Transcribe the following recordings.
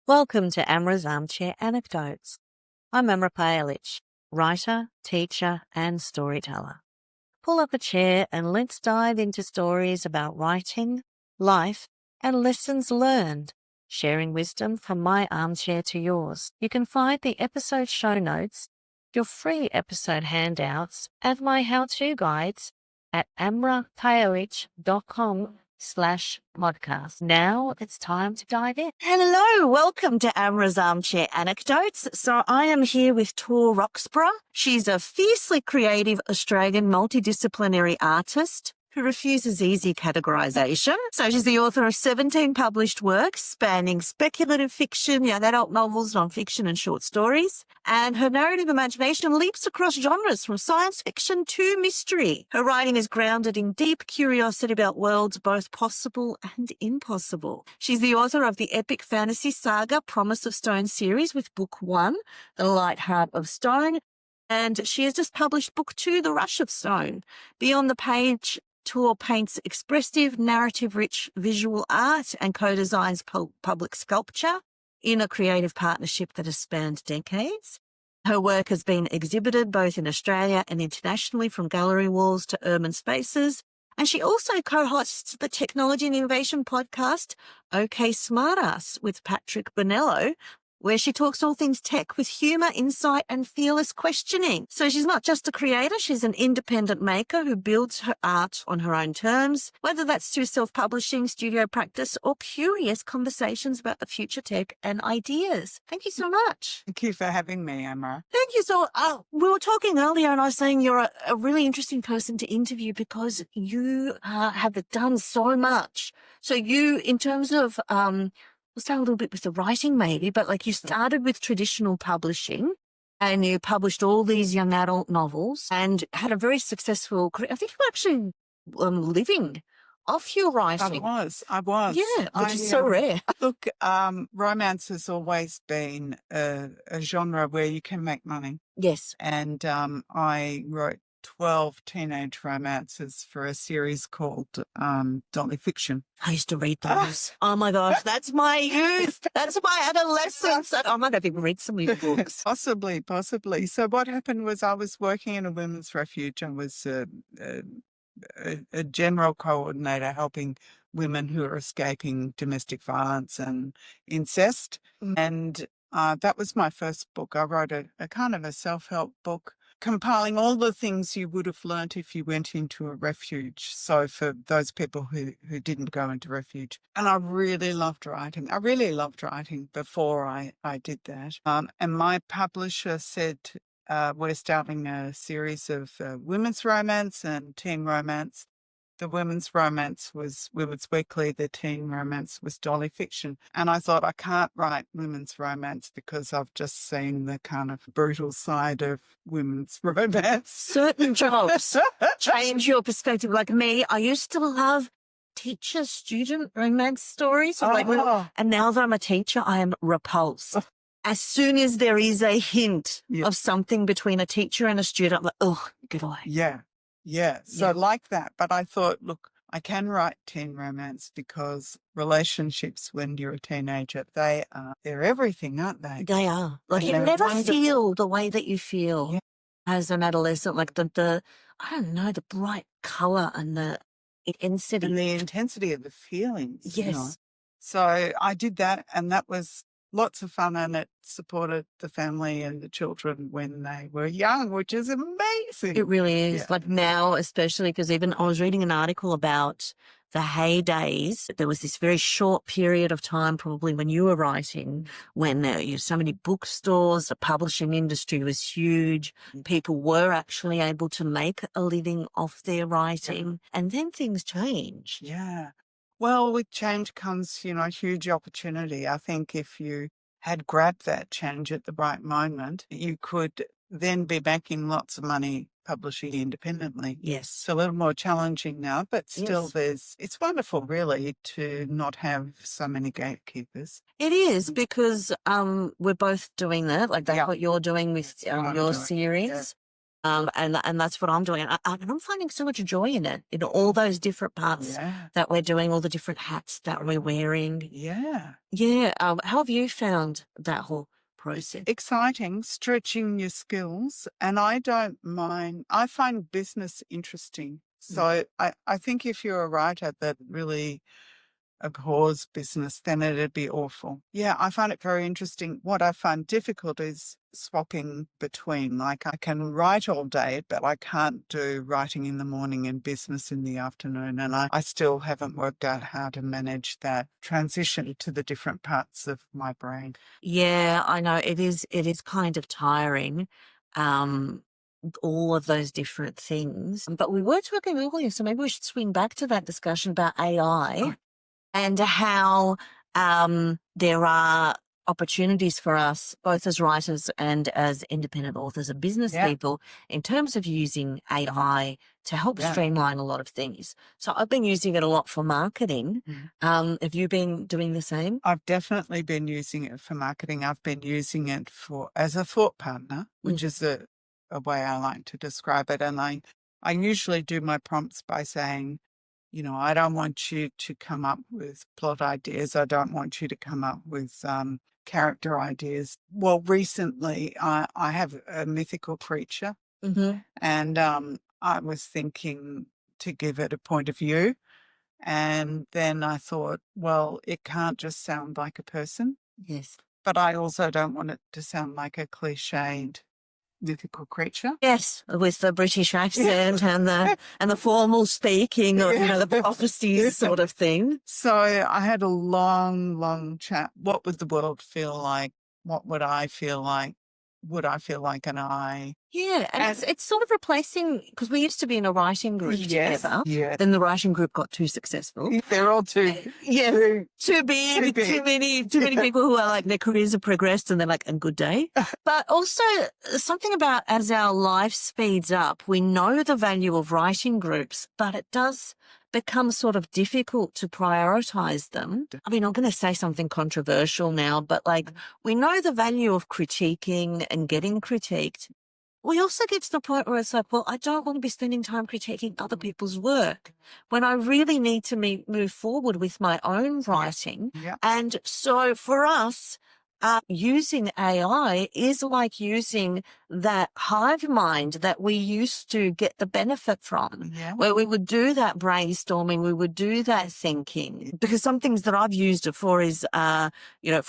Welcome to Amra's Armchair Anecdotes. I'm Amra, writer, teacher, and storyteller. Pull up a chair and let's dive into stories about writing, life, and lessons learned, sharing wisdom from my armchair to yours. You can find the episode show notes, your free episode handouts, and my how-to guides at amrapaolich.com/podcast. Now it's time to dive in. Hello, welcome to Amra's Armchair Anecdotes. So I am here with Tor Roxburgh. She's a fiercely creative Australian multidisciplinary artist who refuses easy categorisation. So she's the author of 17 published works spanning speculative fiction, young adult novels, non-fiction and short stories. And her narrative imagination leaps across genres from science fiction to mystery. Her writing is grounded in deep curiosity about worlds both possible and impossible. She's the author of the epic fantasy saga Promise of Stone series with Book 1, The Light Heart of Stone. And she has just published Book 2, The Rush of Stone. Beyond the Page, Tor paints expressive, narrative-rich visual art and co-designs public sculpture in a creative partnership that has spanned decades. Her work has been exhibited both in Australia and internationally, from gallery walls to urban spaces. And she also co-hosts the technology and innovation podcast, OK Smartass, with Patrick Bonello, where she talks all things tech with humour, insight and fearless questioning. So she's not just a creator, she's an independent maker who builds her art on her own terms, whether that's through self-publishing, studio practice or curious conversations about the future tech and ideas. Thank you so much. Thank you for having me, Amra. Thank you. So we were talking earlier and I was saying you're a really interesting person to interview because you have done so much. So you, in terms of... we'll start a little bit with the writing maybe, but like you started with traditional publishing and you published all these young adult novels and had a very successful career. I think you were actually living off your writing. I was. Yeah, which is so rare. Look, romance has always been a genre where you can make money. Yes. And I wrote 12 teenage romances for a series called Dolly Fiction. I used to read those. Oh my gosh, that's my youth. That's my adolescence. I might have even read some of your books. Possibly. So what happened was I was working in a women's refuge. I was a general coordinator helping women who are escaping domestic violence and incest. And that was my first book. I wrote a kind of a self-help book, compiling all the things you would have learnt if you went into a refuge. So for those people who didn't go into refuge. And I really loved writing. Before I did that. And my publisher said, we're starting a series of women's romance and teen romance. The women's romance was Women's Weekly. The teen romance was Dolly Fiction. And I thought, I can't write women's romance because I've just seen the kind of brutal side of women's romance. Certain jobs change your perspective. Like me, I used to love teacher-student romance stories. And now that I'm a teacher, I am repulsed. As soon as there is a hint of something between a teacher and a student, I'm like, oh, get away. Yeah. So like that. But I thought, look, I can write teen romance because relationships when you're a teenager, they're everything, aren't they? They are. Like you never feel the way that you feel as an adolescent, like the I don't know, the bright colour and the intensity. And the intensity of the feelings. Yes. You know? So I did that and that was lots of fun, and it supported the family and the children when they were young, which is amazing. It really is. Like now, especially because even I was reading an article about the heydays. There was this very short period of time, probably when you were writing, when there were so many bookstores, the publishing industry was huge. People were actually able to make a living off their writing, and then things changed. Yeah. Well, with change comes, huge opportunity. I think if you had grabbed that change at the right moment, you could then be making lots of money publishing independently. Yes. It's a little more challenging now, but still it's wonderful really to not have so many gatekeepers. It is, because we're both doing that. Like that's what you're doing with your series. And that's what I'm doing. And I'm finding so much joy in it, in all those different parts that we're doing, all the different hats that we're wearing. Yeah. Yeah. How have you found that whole process? Exciting, stretching your skills. And I don't mind, I find business interesting. So I think if you're a writer that really abhors business, then it'd be awful. Yeah, I find it very interesting. What I find difficult is swapping between. Like I can write all day, but I can't do writing in the morning and business in the afternoon. And I still haven't worked out how to manage that transition to the different parts of my brain. Yeah, I know it is kind of tiring. All of those different things. But we were talking earlier, so maybe we should swing back to that discussion about AI and how there are opportunities for us, both as writers and as independent authors and business people, in terms of using AI to help streamline a lot of things. So I've been using it a lot for marketing. Have you been doing the same? I've definitely been using it for marketing. I've been using it as a thought partner, which is a way I like to describe it. And I usually do my prompts by saying, I don't want you to come up with plot ideas. I don't want you to come up with character ideas. Well, recently I have a mythical creature, and I was thinking to give it a point of view. And then I thought, well, it can't just sound like a person. Yes. But I also don't want it to sound like a cliched mythical creature. Yes, with the British accent and the formal speaking of, the prophecies sort of thing. So I had a long, long chat. What would the world feel like? What would I feel like? Would I feel like an I? Yeah, and it's sort of replacing, because we used to be in a writing group together. Yeah. Then the writing group got too successful. They're all too big, too many people who are like, their careers have progressed and they're like, a good day. But also something about, as our life speeds up, we know the value of writing groups, but it does become sort of difficult to prioritize them. I mean, I'm going to say something controversial now, but like, we know the value of critiquing and getting critiqued. We also get to the point where it's like, well, I don't want to be spending time critiquing other people's work when I really need to move forward with my own writing. And so for us, using AI is like using that hive mind that we used to get the benefit from, where we would do that brainstorming, we would do that thinking. Because some things that I've used it for is, for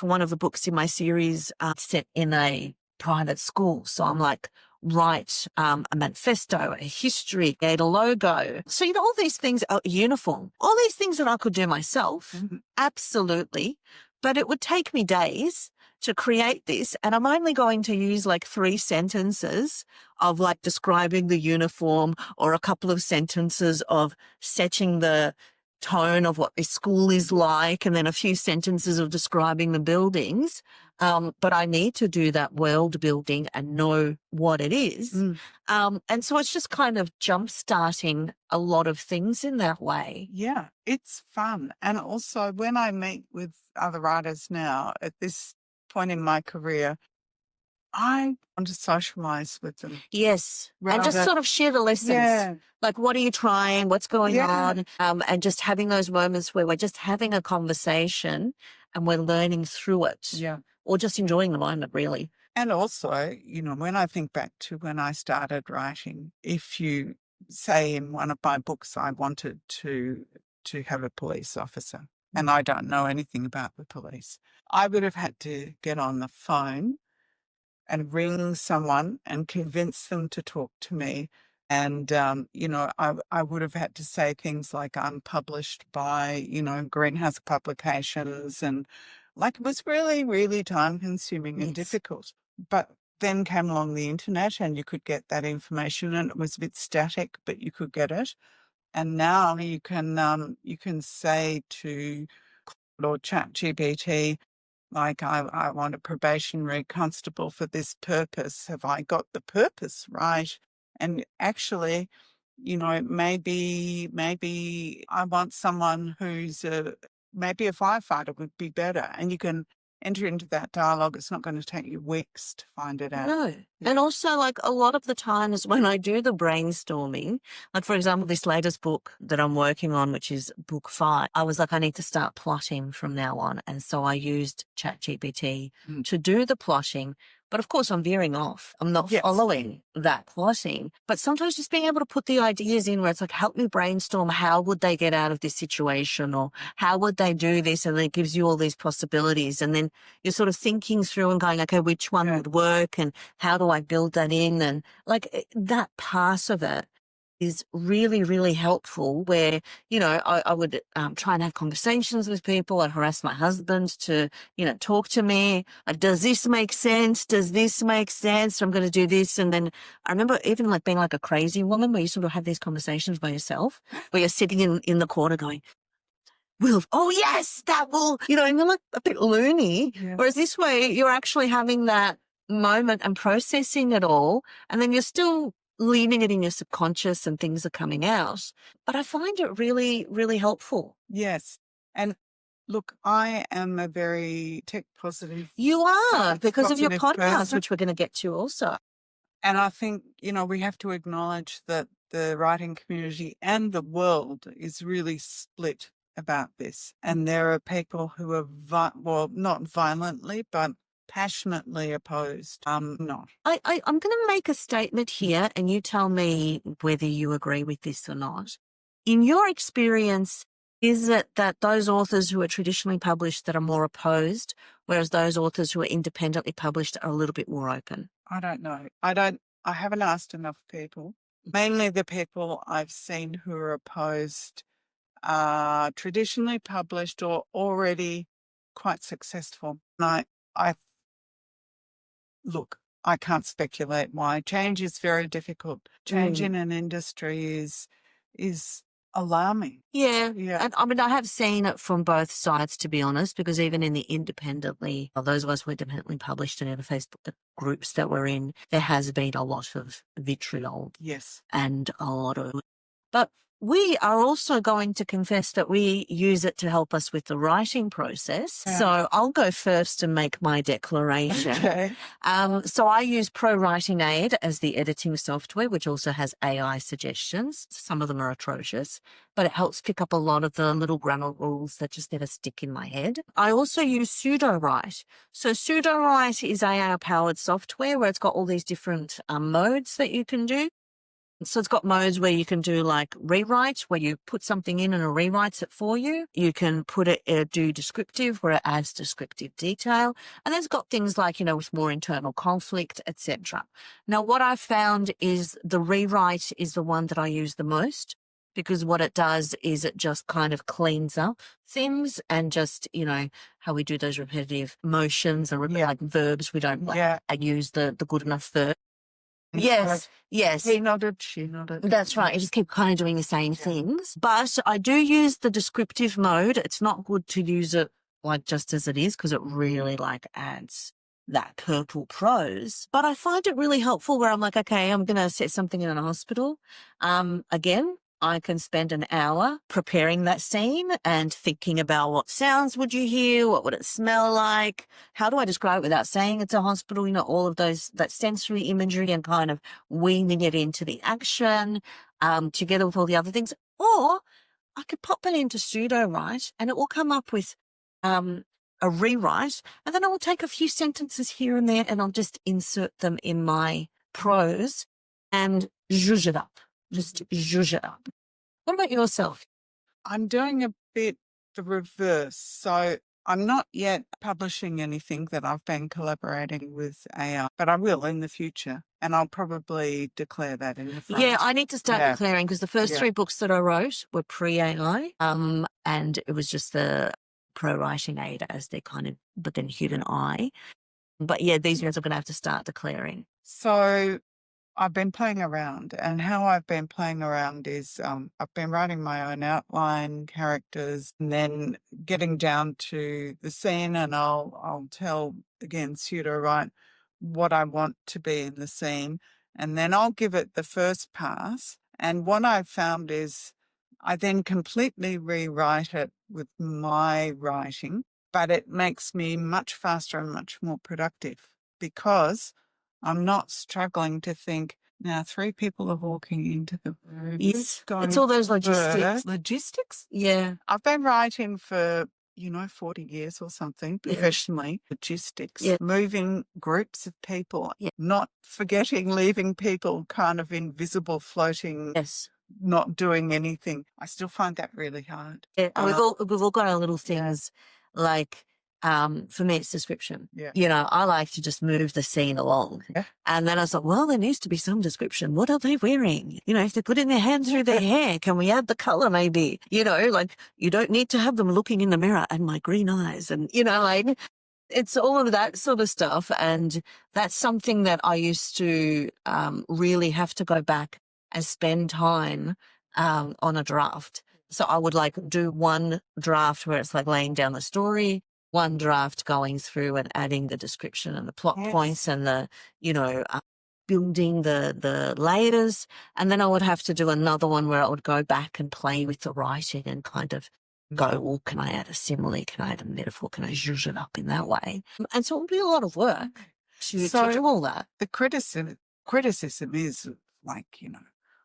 one of the books in my series set in a private school. So I'm like, write a manifesto, a history, create a logo. So, all these things are uniform. All these things that I could do myself, absolutely. But it would take me days to create this. And I'm only going to use like 3 sentences of like describing the uniform, or a couple of sentences of setting the tone of what this school is like, and then a few sentences of describing the buildings. But I need to do that world building and know what it is. And so it's just kind of jump-starting a lot of things in that way. Yeah, it's fun. And also when I meet with other writers now at this point in my career, I want to socialize with them. Yes. And just sort of share the lessons. Yeah. Like, what are you trying? What's going on? And just having those moments where we're just having a conversation and we're learning through it. Yeah. Or just enjoying the moment, really. And also, when I think back to when I started writing, if you say in one of my books, I wanted to have a police officer, and I don't know anything about the police, I would have had to get on the phone and ring someone and convince them to talk to me. And, I would have had to say things like I'm published by, Greenhouse Publications. And like, it was really, really time consuming and difficult. But then came along the internet and you could get that information, and it was a bit static, but you could get it. And now you can say to Claude or ChatGPT, like, I want a probationary constable for this purpose. Have I got the purpose right? And actually, maybe I want someone who's maybe a firefighter would be better. And you can enter into that dialogue, it's not going to take you weeks to find it out. No. And also, like, a lot of the times when I do the brainstorming, like, for example, this latest book that I'm working on, which is book 5, I was like, I need to start plotting from now on. And so I used ChatGPT to do the plotting. But of course, I'm veering off. I'm not following that plotting. But sometimes just being able to put the ideas in where it's like, help me brainstorm, how would they get out of this situation, or how would they do this? And then it gives you all these possibilities. And then you're sort of thinking through and going, okay, which one would work and how do I build that in? And like that part of it is really, really helpful where, you know, I would try and have conversations with people. I'd harass my husband to, you know, talk to me. Does this make sense? Does this make sense? I'm going to do this. And then I remember even like being like a crazy woman where you sort of have these conversations by yourself, where you're sitting in the corner going, oh yes, that will, you know, and you're like a bit loony. Yeah. Whereas this way you're actually having that moment and processing it all. And then you're still leaving it in your subconscious and things are coming out. But I find it really, really helpful. Yes. And look, I am a very tech positive. You are, because of your podcast, person, which we're going to get to also. And I think, you know, we have to acknowledge that the writing community and the world is really split about this. And there are people who are, not violently, but passionately opposed. Not. I'm going to make a statement here and you tell me whether you agree with this or not. In your experience, is it that those authors who are traditionally published that are more opposed, whereas those authors who are independently published are a little bit more open? I don't know. I haven't asked enough people. Mainly the people I've seen who are opposed are traditionally published or already quite successful. And look, I can't speculate why. Change is very difficult. Change in an industry is alarming. Yeah. And I mean, I have seen it from both sides, to be honest, because even in the independently, those of us who are independently published and in the Facebook groups that we're in, there has been a lot of vitriol. Yes. And a lot of, but we are also going to confess that we use it to help us with the writing process. Yeah. So I'll go first and make my declaration. Okay. So I use Pro Writing Aid as the editing software, which also has AI suggestions. Some of them are atrocious, but it helps pick up a lot of the little grammar rules that just never stick in my head. I also use Pseudo-Write. So Pseudo-Write is AI-powered software where it's got all these different modes that you can do. So it's got modes where you can do like rewrite, where you put something in and it rewrites it for you. You can put it, do descriptive, where it adds descriptive detail. And then it's got things like, you know, with more internal conflict, etc. Now, what I've found is the rewrite is the one that I use the most, because what it does is it just kind of cleans up things and just, you know, how we do those repetitive motions or like verbs. We don't use the good enough verb. Yes. He nodded, she nodded. That's right. You just keep kind of doing the same things. But I do use the descriptive mode. It's not good to use it like just as it is, because it really like adds that purple prose. But I find it really helpful where I'm like, okay, I'm going to set something in a hospital. Again, I can spend an hour preparing that scene and thinking about what sounds would you hear, what would it smell like, how do I describe it without saying it's a hospital, you know, all of those, that sensory imagery and kind of weaving it into the action together with all the other things. Or I could pop it into Pseudo-Write and it will come up with a rewrite, and then I will take a few sentences here and there and I'll just insert them in my prose and zhuzh it up. Just zhuzh it up. What about yourself? I'm doing a bit the reverse. So I'm not yet publishing anything that I've been collaborating with AI, but I will in the future. And I'll probably declare that in the front. Yeah, I need to start declaring, because the first 3 books that I wrote were pre-AI, and it was just the Pro Writing Aid as their kind of, but then human eye. But yeah, these ones I'm going to have to start declaring. So I've been playing around, and how I've been playing around is I've been writing my own outline, characters, and then getting down to the scene, and I'll tell, again, Pseudo-Write what I want to be in the scene, and then I'll give it the first pass. And what I've found is I then completely rewrite it with my writing, but it makes me much faster and much more productive because I'm not struggling to think, now 3 people are walking into the room. Yes. It's all those logistics. Logistics? Yeah. I've been writing for 40 years or something professionally. Logistics, moving groups of people, not forgetting, leaving people kind of invisible, floating, not doing anything. I still find that really hard. Yeah. We've all got our little things like, for me, it's description. Yeah. I like to just move the scene along. Yeah. And then I thought, well, there needs to be some description. What are they wearing? If they're putting their hand through their hair, can we add the color maybe? Like you don't need to have them looking in the mirror and my green eyes and, like it's all of that sort of stuff. And that's something that I used to really have to go back and spend time on a draft. So I would do one draft where it's laying down the story, one draft going through and adding the description and the plot points and the, building the layers. And then I would have to do another one where I would go back and play with the writing and kind of go, well, can I add a simile? Can I add a metaphor? Can I zhuzh it up in that way? And so it would be a lot of work to do all that. The criticism is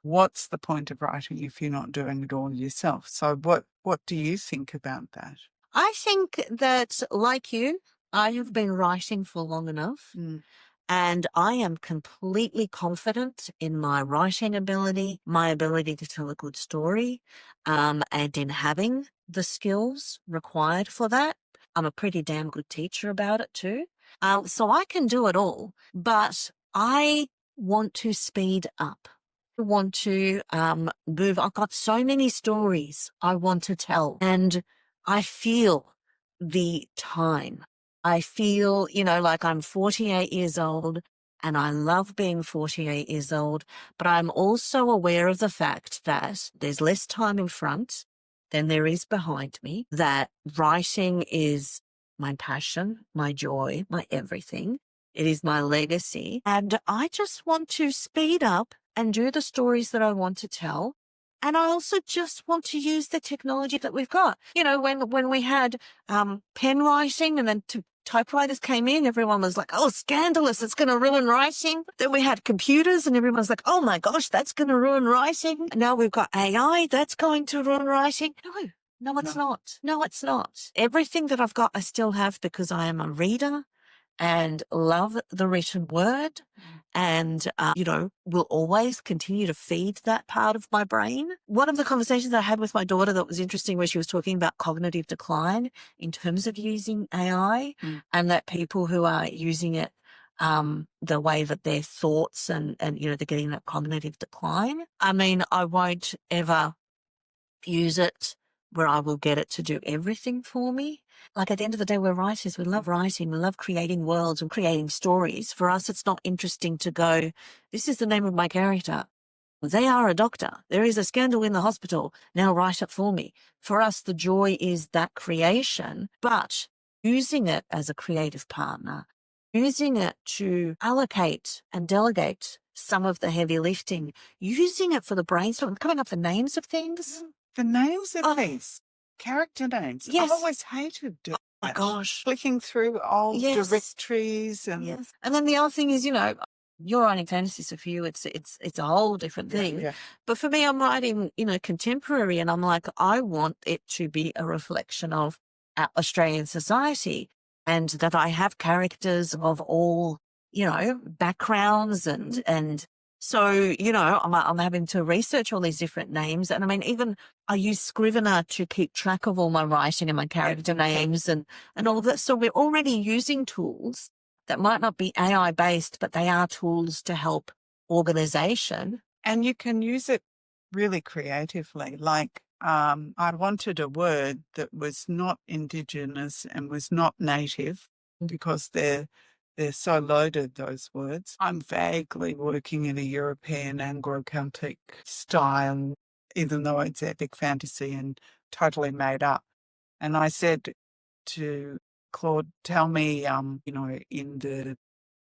what's the point of writing if you're not doing it all yourself? So what do you think about that? I think that, like you, I have been writing for long enough and I am completely confident in my writing ability, my ability to tell a good story, and in having the skills required for that. I'm a pretty damn good teacher about it too. So I can do it all, but I want to speed up. Want to move. I've got so many stories I want to tell, and I feel the time. I feel, like I'm 48 years old and I love being 48 years old, but I'm also aware of the fact that there's less time in front than there is behind me, that writing is my passion, my joy, my everything. It is my legacy. And I just want to speed up and do the stories that I want to tell. And I also just want to use the technology that we've got. When we had pen writing and then typewriters came in, everyone was like, oh, scandalous, it's going to ruin writing. Then we had computers and everyone was like, oh my gosh, that's going to ruin writing. And now we've got AI, that's going to ruin writing. No, it's not. No, it's not. Everything that I've got, I still have because I am a reader and love the written word and, will always continue to feed that part of my brain. One of the conversations I had with my daughter that was interesting where she was talking about cognitive decline in terms of using AI and that people who are using it the way that their thoughts and they're getting that cognitive decline. I mean, I won't ever use it where I will get it to do everything for me. Like at the end of the day, we're writers. We love writing. We love creating worlds and creating stories. For us, it's not interesting to go, this is the name of my character. They are a doctor. There is a scandal in the hospital. Now write it for me. For us, the joy is that creation, but using it as a creative partner, using it to allocate and delegate some of the heavy lifting, using it for the brainstorm, coming up with the names of things. The names of things, character names. Yes. I've always hated doing my gosh. Flicking through old directories and And then the other thing is, you're writing fantasy, so for you it's a whole different thing. Yeah. But for me, I'm writing, contemporary, and I'm like, I want it to be a reflection of Australian society, and that I have characters of all, backgrounds and so, I'm having to research all these different names. And I mean, even I use Scrivener to keep track of all my writing and my character names and all of that. So we're already using tools that might not be AI based, but they are tools to help organization. And you can use it really creatively. Like, I wanted a word that was not Indigenous and was not native because they're so loaded, those words. I'm vaguely working in a European Anglo-Celtic style, even though it's epic fantasy and totally made up. And I said to Claude, tell me, in the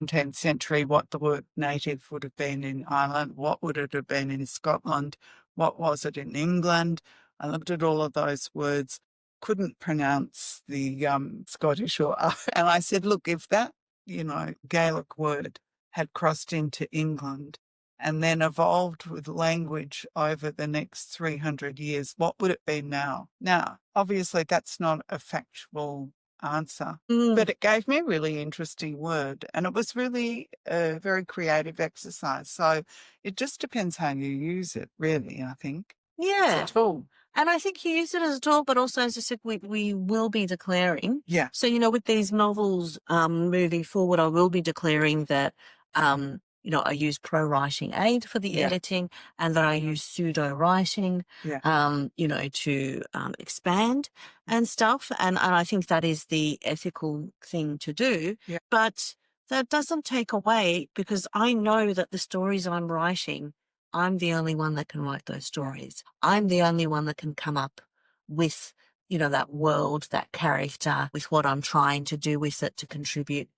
10th century, what the word native would have been in Ireland, what would it have been in Scotland, what was it in England. I looked at all of those words, couldn't pronounce the Scottish or and I said, look, if that, Gaelic word had crossed into England and then evolved with language over the next 300 years, what would it be now? Now, obviously, that's not a factual answer, but it gave me a really interesting word, and it was really a very creative exercise. So it just depends how you use it, really, I think. Yeah. It's a tool. And I think you use it as a tool, but also, as I said, we will be declaring. Yeah. So, with these novels moving forward, I will be declaring that, I use pro-writing aid for the editing, and that I use pseudo-writing, to expand and stuff. And I think that is the ethical thing to do. Yeah. But that doesn't take away, because I know that the stories I'm writing, I'm the only one that can write those stories. I'm the only one that can come up with, that world, that character, with what I'm trying to do with it to contribute,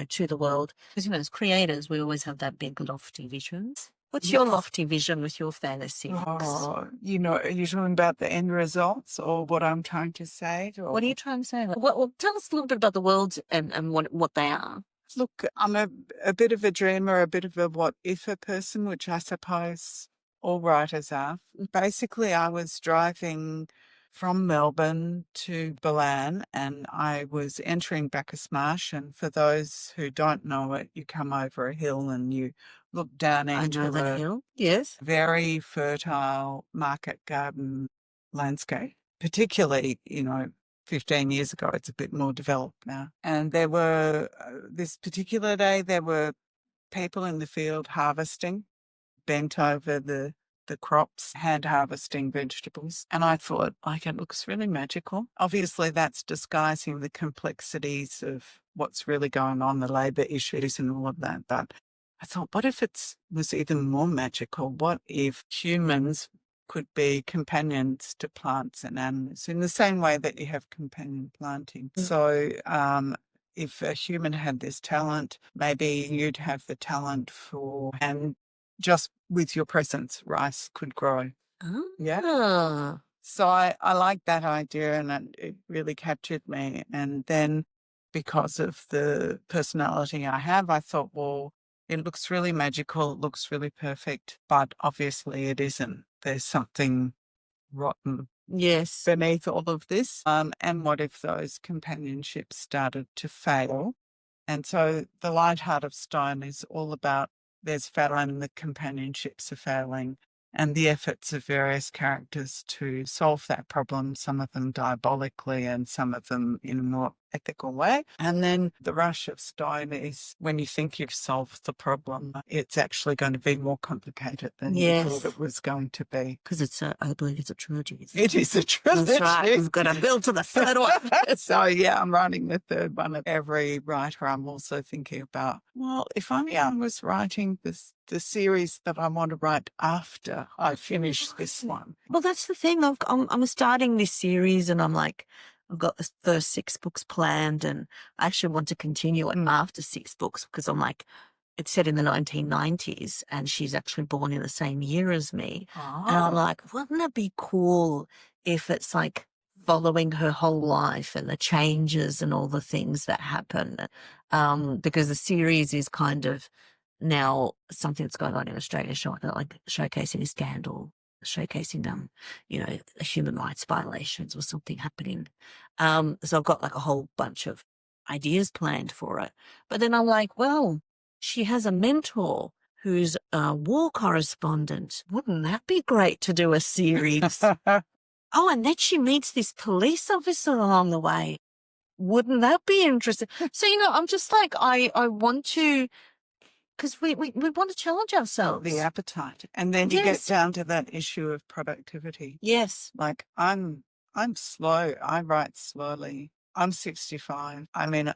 to the world. Because, as creators, we always have that big lofty visions. What's your lofty vision with your fantasy books? Are you talking about the end results or what I'm trying to say? Or... What are you trying to say? Well, tell us a little bit about the worlds and what they are. Look, I'm a bit of a dreamer, a bit of a what-if person, which I suppose all writers are. Basically, I was driving from Melbourne to Balan, and I was entering Bacchus Marsh. And for those who don't know it, you come over a hill and you look down into a hill. Yes. Very fertile market garden landscape, particularly, 15 years ago. It's a bit more developed now. And there were, this particular day, there were people in the field harvesting, bent over the crops, hand harvesting vegetables. And I thought, it looks really magical. Obviously, that's disguising the complexities of what's really going on, the labour issues and all of that. But I thought, what if it was even more magical? What if humans could be companions to plants and animals in the same way that you have companion planting? So if a human had this talent, maybe you'd have the talent and just with your presence, rice could grow. Yeah. So I like that idea, and it really captured me. And then because of the personality I have, I thought, well, it looks really magical, it looks really perfect, but obviously it isn't. There's something rotten beneath all of this. And what if those companionships started to fail? And so the Light Heart of Stone is all about there's failing, the companionships are failing, and the efforts of various characters to solve that problem, some of them diabolically and some of them in a more ethical way. And then the rush of stone is when you think you've solved the problem, it's actually going to be more complicated than you thought it was going to be. Because I believe it's a trilogy. It is a trilogy. That's right. We've got to build to the third one. So yeah, I'm writing the third one. Of every writer, I'm also thinking about, well, if only I was writing the series that I want to write after I finish this one. Well, that's the thing. I'm starting this series, and I'm like, I've got the first 6 books planned, and I actually want to continue it after 6 books, because I'm like, it's set in the 1990s, and she's actually born in the same year as me. Oh. And I'm like, wouldn't it be cool if it's like following her whole life and the changes and all the things that happen? Because the series is kind of now something that's going on in Australia, like showcasing a scandal, showcasing human rights violations or something happening. So I've got like a whole bunch of ideas planned for it. But then I'm like, well, she has a mentor who's a war correspondent. Wouldn't that be great to do a series? Oh, and then she meets this police officer along the way. Wouldn't that be interesting? So, I'm just like, I want to, because we want to challenge ourselves. The appetite. And then you get down to that issue of productivity. Yes. Like I'm slow. I write slowly. I'm 65. I mean,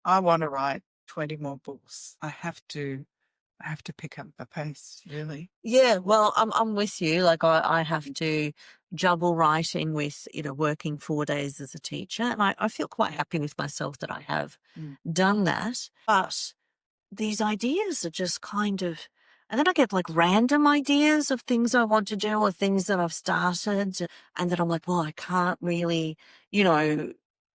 I want to write 20 more books. I have to pick up the pace, really. Yeah, well, I'm with you. Like I have to juggle writing with, working 4 days as a teacher. And I feel quite happy with myself that I have done that. But these ideas are just kind of, And then I get like random ideas of things I want to do or things that I've started. And then I'm like, well, I can't really,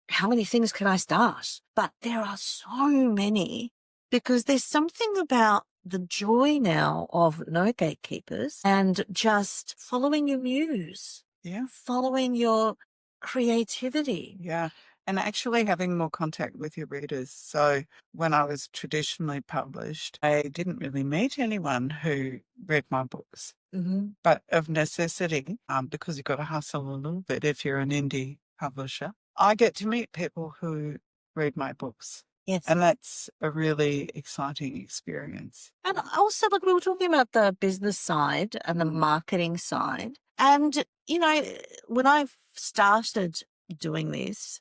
how many things can I start? But there are so many because there's something about the joy now of no gatekeepers and just following your muse. Yeah. Following your creativity. Yeah. And actually having more contact with your readers. So when I was traditionally published, I didn't really meet anyone who read my books. Mm-hmm. But of necessity, because you've got to hustle a little bit if you're an indie publisher, I get to meet people who read my books. Yes. And that's a really exciting experience. And also, like, we were talking about the business side and the marketing side. And, when I started doing this,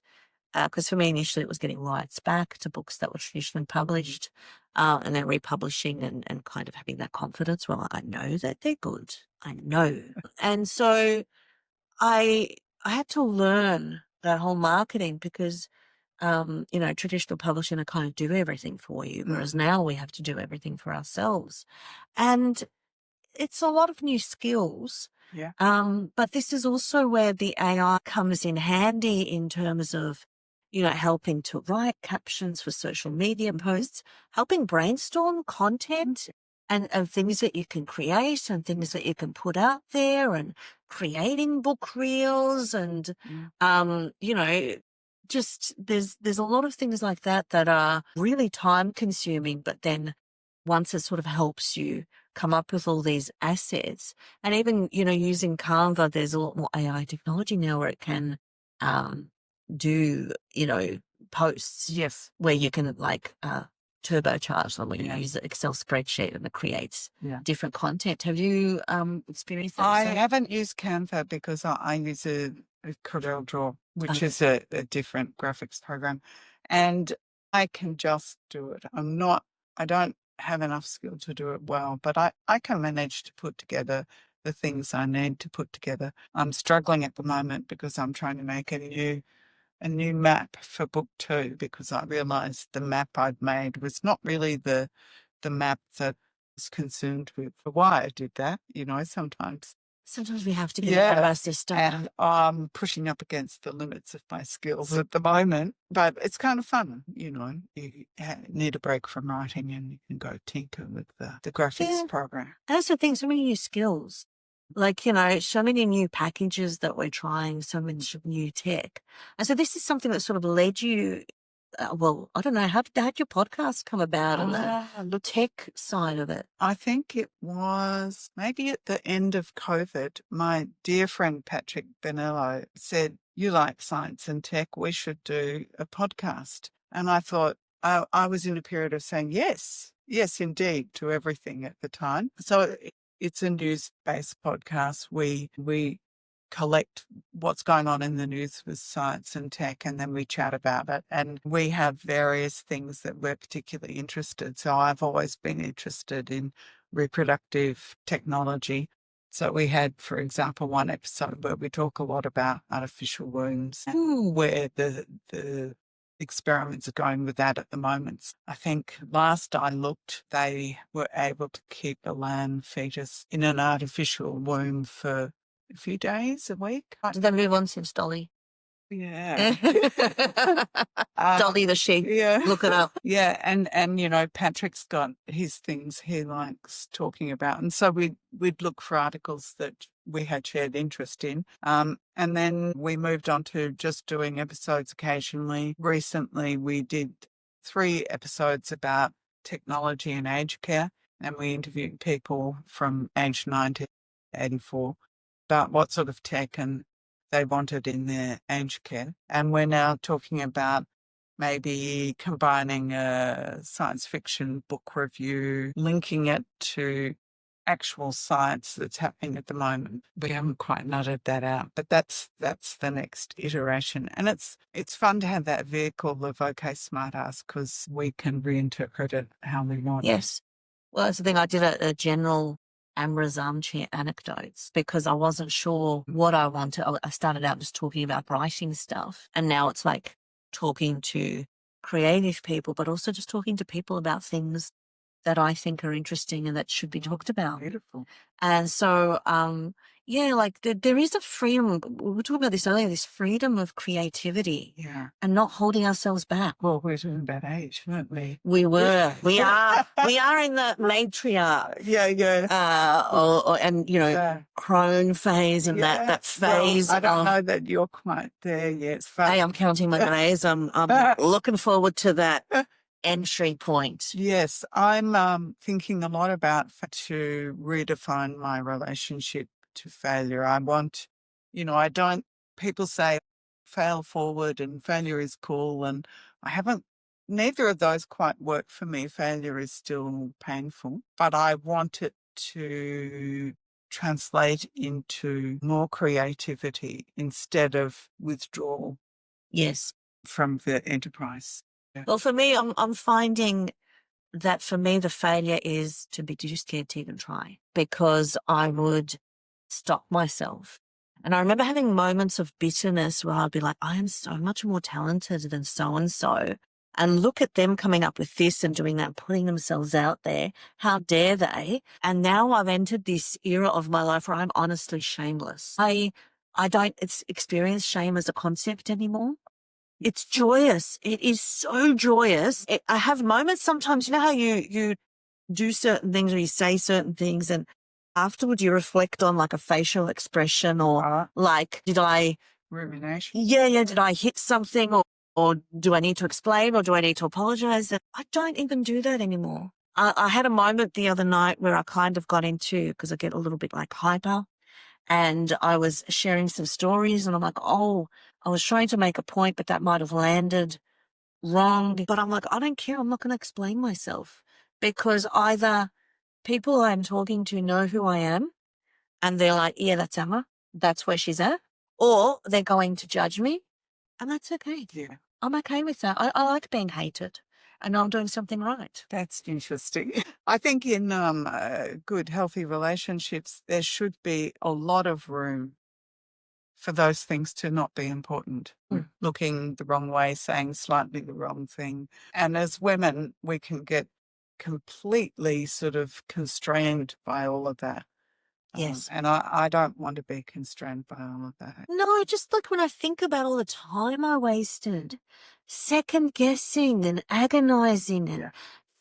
because for me initially it was getting rights back to books that were traditionally published and then republishing and kind of having that confidence. Well, I know that they're good. I know. And so I had to learn that whole marketing because traditional publishing, I kind of do everything for you, whereas now we have to do everything for ourselves. And it's a lot of new skills. Yeah. But this is also where the AI comes in handy in terms of, helping to write captions for social media posts, helping brainstorm content and things that you can create and things that you can put out there and creating book reels and, just there's a lot of things like that that are really time consuming, but then once it sort of helps you come up with all these assets and even, using Canva, there's a lot more AI technology now where it can do, posts. Yes. Where you can like turbocharge them when you use an Excel spreadsheet and it creates different content. Have you experienced that? I haven't used Canva because I use a Corel Draw, which is a different graphics program. And I can just do it. I don't have enough skill to do it well, but I can manage to put together the things I need to put together. I'm struggling at the moment because I'm trying to make a new map for book 2 because I realised the map I'd made was not really the map that I was concerned with. For why I did that, sometimes we have to get out of our system. And I'm pushing up against the limits of my skills at the moment, but it's kind of fun, you need a break from writing and you can go tinker with the graphics program. And that's the thing, so many new skills, like, so many new packages that we're trying, so much new tech. And so this is something that sort of led you, I don't know, how did your podcast come about and the tech side of it? I think it was maybe at the end of COVID, my dear friend Patrick Benello said, you like science and tech, we should do a podcast. And I thought, I was in a period of saying yes, indeed, to everything at the time. So it's a news-based podcast. We collect what's going on in the news with science and tech, and then we chat about it. And we have various things that we're particularly interested. So I've always been interested in reproductive technology. So we had, for example, one episode where we talk a lot about artificial wombs, where the experiments are going with that at the moment. I think last I looked, they were able to keep a lamb fetus in an artificial womb for a few days, a week. Did they move on since Dolly? Yeah. Dolly the sheep. Yeah. Look it up. Yeah. And Patrick's got his things he likes talking about. And so we'd look for articles that we had shared interest in. And then we moved on to just doing episodes occasionally. Recently, we did 3 episodes about technology and aged care. And we interviewed people from age 9 to 84 about what sort of tech and they wanted in their aged care. And we're now talking about maybe combining a science fiction book review, linking it to actual science that's happening at the moment. We haven't quite nutted that out, but that's the next iteration. And it's fun to have that vehicle of OK Smart Ass because we can reinterpret it how we want. Yes. Well, that's the thing. I did a general Amra's armchair anecdotes because I wasn't sure what I wanted. I started out just talking about writing stuff, and now it's like talking to creative people, but also just talking to people about things that I think are interesting and that should be talked about. Beautiful. And so, like there is a freedom. We were talking about this earlier, this freedom of creativity and not holding ourselves back. Well, we're talking about age, weren't we? We were. We are. We are in the matriarch. And, crone phase and that phase. Well, I don't know that you're quite there yet. Hey, I'm counting my days. I'm looking forward to that entry point. Yes, I'm thinking a lot about to redefine my relationship to failure. I want, people say fail forward and failure is cool, and neither of those quite work for me. Failure is still painful, but I want it to translate into more creativity instead of withdrawal. Yes. From the enterprise. Yeah. Well, for me, I'm finding that for me, the failure is to be too scared to even try, because I would stop myself. And I remember having moments of bitterness where I'd be like, I am so much more talented than so-and-so. And look at them coming up with this and doing that, putting themselves out there. How dare they? And now I've entered this era of my life where I'm honestly shameless. I don't experience shame as a concept anymore. It's joyous. It is so joyous. I have moments sometimes, how you do certain things or you say certain things and afterwards you reflect on like a facial expression or like, did I... Rumination. Yeah. Did I hit something or do I need to explain or do I need to apologize? I don't even do that anymore. I had a moment the other night where I kind of got into, because I get a little bit like hyper, and I was sharing some stories and I'm like, I was trying to make a point, but that might have landed wrong. But I'm like, I don't care. I'm not going to explain myself, because either people I'm talking to know who I am and they're like, yeah, that's Amra. That's where she's at. Or they're going to judge me, and that's okay. Yeah. I'm okay with that. I like being hated and I'm doing something right. That's interesting. I think in good, healthy relationships, there should be a lot of room for those things to not be important. Looking the wrong way, saying slightly the wrong thing. And as women, we can get completely sort of constrained by all of that. Yes. And I don't want to be constrained by all of that. No, just like when I think about all the time I wasted second guessing and agonizing and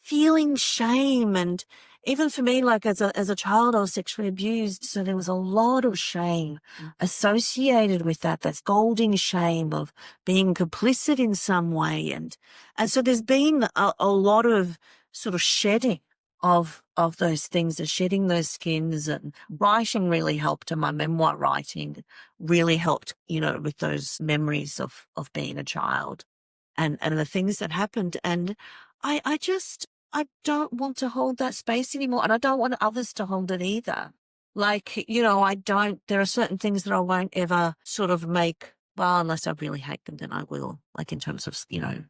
feeling shame. And even for me, like as a child, I was sexually abused. So there was a lot of shame associated with that. That's golden shame of being complicit in some way. And so there's been a lot of sort of shedding of those things, and shedding those skins, and writing really helped. And my memoir writing really helped, with those memories of being a child and the things that happened. And I don't want to hold that space anymore. And I don't want others to hold it either. Like, there are certain things that I won't ever sort of make, well, unless I really hate them, then I will, like in terms of,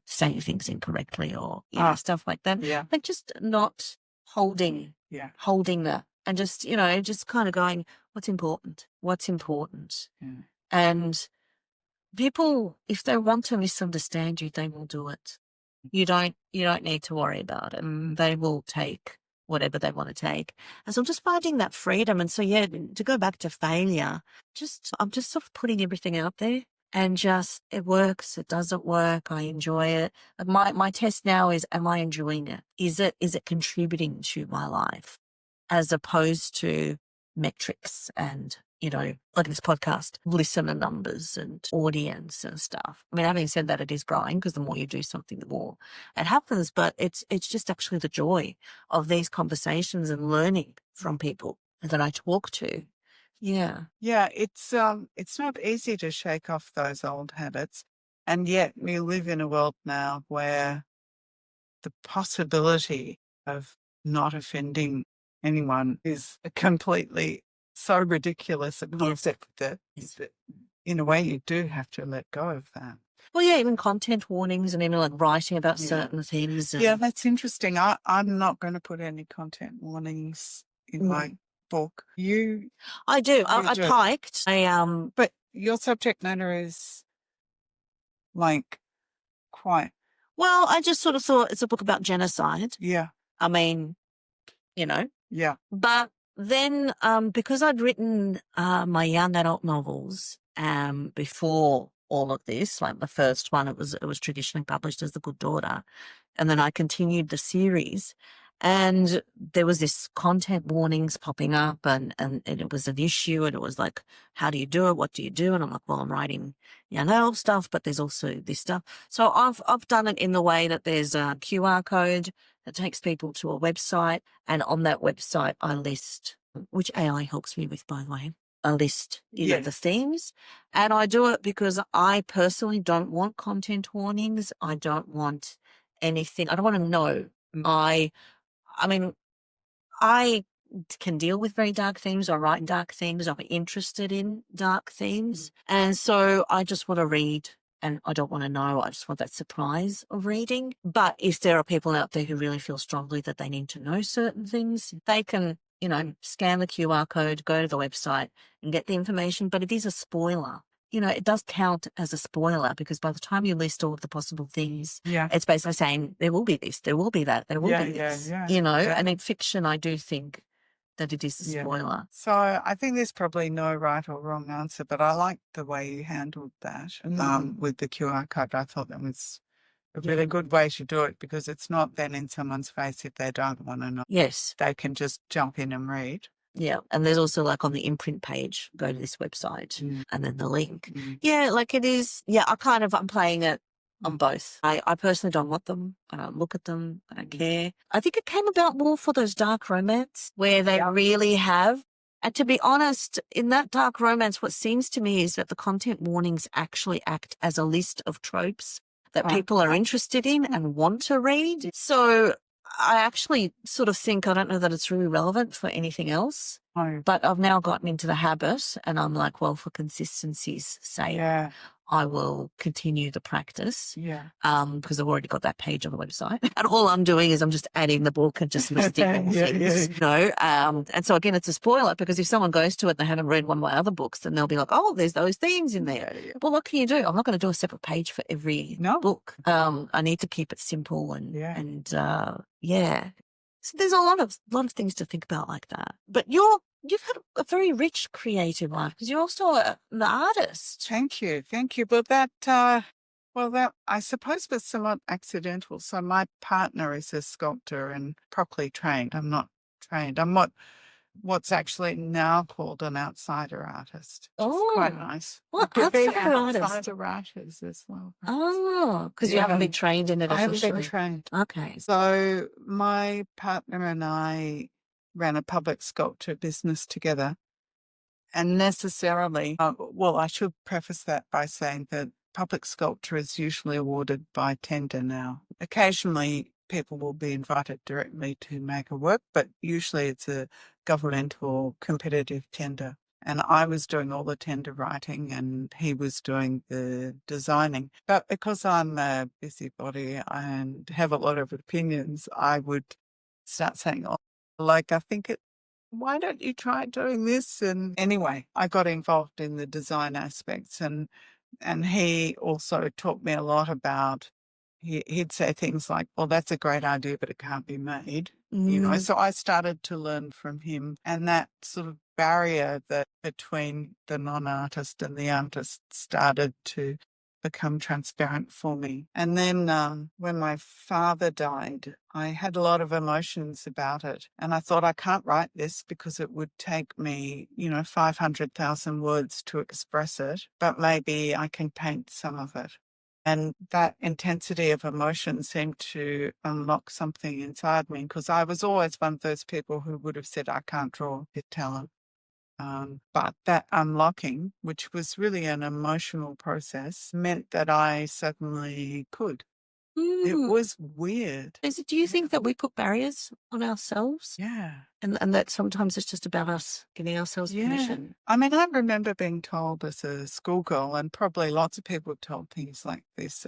saying things incorrectly or, stuff like that. Yeah. But just not holding that, and just, just kind of going, what's important? Yeah. And people, if they want to misunderstand you, they will do it. You don't need to worry about it. They will take whatever they want to take. And so I'm just finding that freedom. And so, to go back to failure, I'm just sort of putting everything out there, and just, it works, it doesn't work, I enjoy it. My test now is, am I enjoying it? Is it contributing to my life, as opposed to metrics and, like this podcast, listener numbers and audience and stuff. I mean, having said that, it is growing, because the more you do something, the more it happens. But it's just actually the joy of these conversations and learning from people that I talk to. Yeah. Yeah, it's not easy to shake off those old habits. And yet we live in a world now where the possibility of not offending anyone is completely so ridiculous a concept that in a way you do have to let go of that. Well, even content warnings and even like writing about certain things. Yeah, that's interesting. I'm not going to put any content warnings in my book. I do. I typed. But your subject matter is like quite. Well, I just sort of thought it's a book about genocide. Yeah. I mean, you know. Yeah. But then because I'd written my young adult novels before all of this, like the first one, it was traditionally published as The Good Daughter, and then I continued the series, and there was this content warnings popping up, and it was an issue, and it was like, how do you do it? What do you do? And I'm like, well, I'm writing young adult stuff, but there's also this stuff. So I've done it in the way that there's a QR code that takes people to a website, and on that website I list, which AI helps me with, by the way, I list, the themes. And I do it because I personally don't want content warnings. I don't want anything. I don't want to know. I mean, I can deal with very dark themes. I write dark themes. I'm interested in dark themes. And so I just want to read, and I don't want to know. I just want that surprise of reading. But if there are people out there who really feel strongly that they need to know certain things, they can, scan the QR code, go to the website and get the information. But it is a spoiler. It does count as a spoiler, because by the time you list all of the possible things, it's basically saying there will be this, there will be that, there will be this, and in fiction, I do think that it is a spoiler. So I think there's probably no right or wrong answer, but I like the way you handled that with the QR code. I thought that was a really good way to do it, because it's not then in someone's face if they don't want to know. Yes. They can just jump in and read. Yeah. And there's also, like, on the imprint page, go to this website and then the link. Yeah, like it is. Yeah, I'm playing it on both. I personally don't want them. I don't look at them. I don't care. I think it came about more for those dark romance where they really have. And to be honest, in that dark romance, what seems to me is that the content warnings actually act as a list of tropes that people are interested in and want to read. So I actually sort of think, I don't know that it's really relevant for anything else, but I've now gotten into the habit, and I'm like, well, for consistency's sake, I will continue the practice because I've already got that page on the website. And all I'm doing is I'm just adding the book and just listing things, and so again, it's a spoiler, because if someone goes to it and they haven't read one of my other books, then they'll be like, oh, there's those themes in there. Well, what can you do? I'm not going to do a separate page for every book. I need to keep it simple and so there's a lot of things to think about like that. But you've had a very rich creative life, because you're also an artist. Thank you. But that I suppose was somewhat accidental. So my partner is a sculptor and properly trained. I'm not trained. I'm what's actually now called an outsider artist. Oh, quite nice. Well, outsider artists as well. Oh, because you haven't been trained in it. I haven't been trained. Okay. So my partner and I ran a public sculpture business together, and necessarily, I should preface that by saying that public sculpture is usually awarded by tender now. Occasionally, people will be invited directly to make a work, but usually it's a government or competitive tender. And I was doing all the tender writing and he was doing the designing. But because I'm a busybody and have a lot of opinions, I would start saying, why don't you try doing this? And anyway, I got involved in the design aspects, and he also taught me a lot about, he'd say things like, well, that's a great idea, but it can't be made. So I started to learn from him, and that sort of barrier that between the non-artist and the artist started to become transparent for me. And then when my father died, I had a lot of emotions about it. And I thought, I can't write this because it would take me, 500,000 words to express it, but maybe I can paint some of it. And that intensity of emotion seemed to unlock something inside me, because I was always one of those people who would have said, I can't draw with talent. But that unlocking, which was really an emotional process, meant that I suddenly could. It was weird. Do you think that we put barriers on ourselves? Yeah. And that sometimes it's just about us giving ourselves permission? I mean, I remember being told as a schoolgirl, and probably lots of people have told things like this,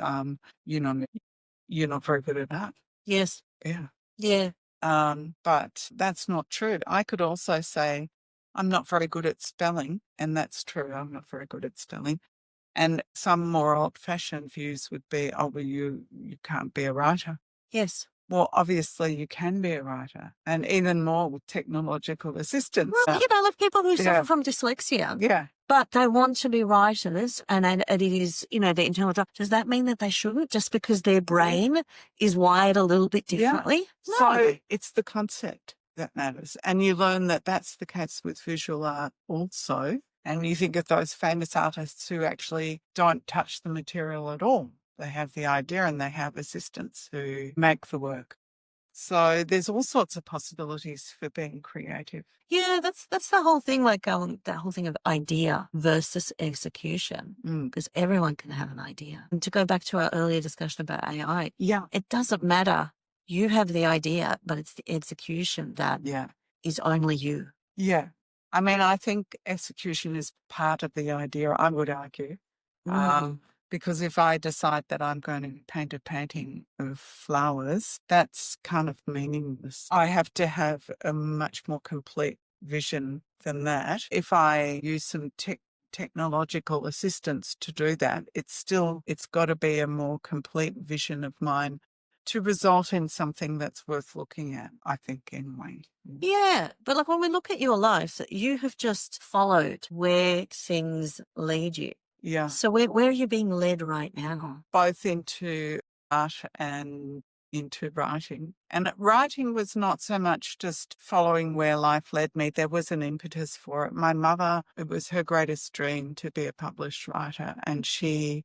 you're not very good at that. Yes. Yeah. Yeah. But that's not true. I could also say, I'm not very good at spelling, and that's true. I'm not very good at spelling. And some more old-fashioned views would be, oh, well, you can't be a writer. Yes. Well, obviously you can be a writer, and even more with technological assistance. Well, like people who Yeah. suffer from dyslexia, Yeah. but they want to be writers, and it is, their internal. Does that mean that they shouldn't, just because their brain is wired a little bit differently? Yeah. So it's the concept that matters, and you learn that that's the case with visual art also. And you think of those famous artists who actually don't touch the material at all. They have the idea and they have assistants who make the work. So there's all sorts of possibilities for being creative. Yeah, that's the whole thing, like that whole thing of idea versus execution, because everyone can have an idea. And to go back to our earlier discussion about AI, it doesn't matter. You have the idea, but it's the execution that is only you. Yeah. I mean, I think execution is part of the idea, I would argue. Because if I decide that I'm going to paint a painting of flowers, that's kind of meaningless. I have to have a much more complete vision than that. If I use some technological assistance to do that, it's got to be a more complete vision of mine to result in something that's worth looking at, I think, anyway. Yeah, but like when we look at your life, you have just followed where things lead you. Yeah. So where are you being led right now? Both into art and into writing. And writing was not so much just following where life led me. There was an impetus for it. My mother, it was her greatest dream to be a published writer, and she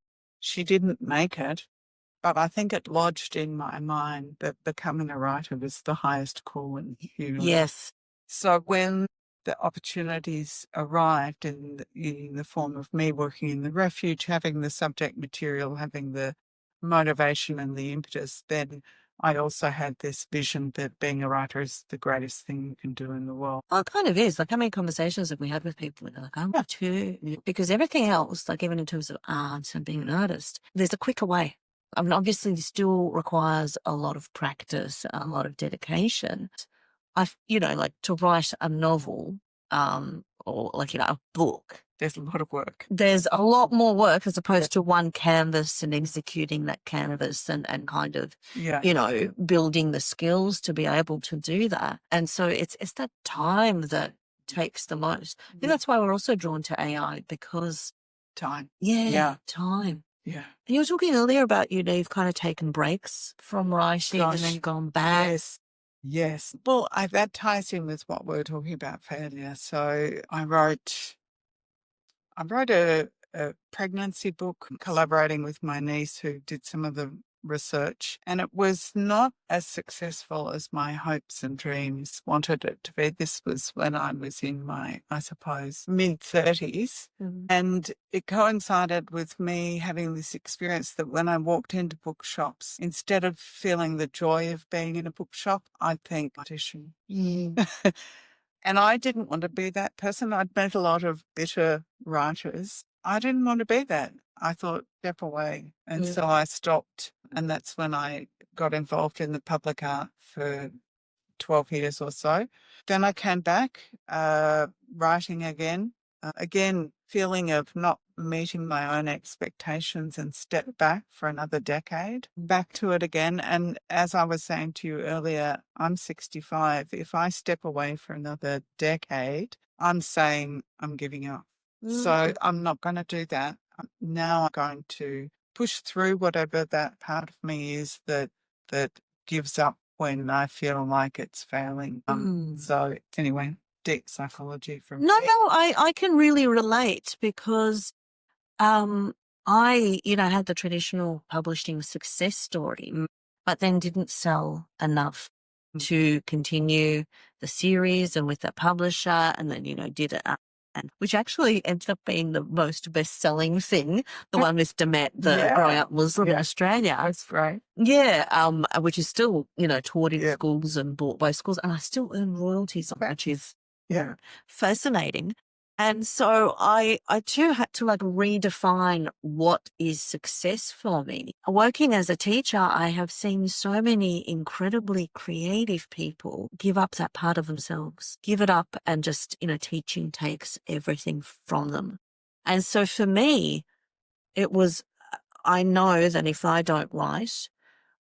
didn't make it. But I think it lodged in my mind that becoming a writer was the highest calling. Yes. So when the opportunities arrived in the form of me working in the refuge, having the subject material, having the motivation and the impetus, then I also had this vision that being a writer is the greatest thing you can do in the world. Well, it kind of is. Like, how many conversations have we had with people and they're like, I want to. Because everything else, like even in terms of art and being an artist, there's a quicker way. I mean, obviously, this still requires a lot of practice, a lot of dedication. Like to write a novel, or like, a book. There's a lot of work. There's a lot more work as opposed to one canvas and executing that canvas and kind of, building the skills to be able to do that. And so it's that time that takes the most. I think that's why we're also drawn to AI, because time. Time. Yeah. And you were talking earlier about, you've kind of taken breaks from writing and then gone back. Yes. Well, that ties in with what we're talking about, failure. So I wrote a pregnancy book collaborating with my niece who did some of the research, and it was not as successful as my hopes and dreams wanted it to be. This was when I was in my, I suppose, mid-30s. And it coincided with me having this experience that when I walked into bookshops, instead of feeling the joy of being in a bookshop, I'd think audition. And I didn't want to be that person. I'd met a lot of bitter writers. I didn't want to be that. I thought, step away. And so I stopped. And that's when I got involved in the public art for 12 years or so. Then I came back, writing again. Again, feeling of not meeting my own expectations, and stepped back for another decade, back to it again. And as I was saying to you earlier, I'm 65. If I step away for another decade, I'm saying I'm giving up. So I'm not going to do that. Now I'm going to push through whatever that part of me is that gives up when I feel like it's failing. So anyway, deep psychology from No, I can really relate, because I, had the traditional publishing success story, but then didn't sell enough to continue the series and with that publisher, and then, did it up. And which actually ended up being the most best-selling thing, the one with Demet, the growing up Muslim in Australia. That's right. Yeah, which is still, taught in schools and bought by schools, and I still earn royalties on it, which is fascinating. And so I too had to redefine what is success for me. Working as a teacher, I have seen so many incredibly creative people give up that part of themselves, give it up, and just, teaching takes everything from them. And so for me, it was, I know that if I don't write,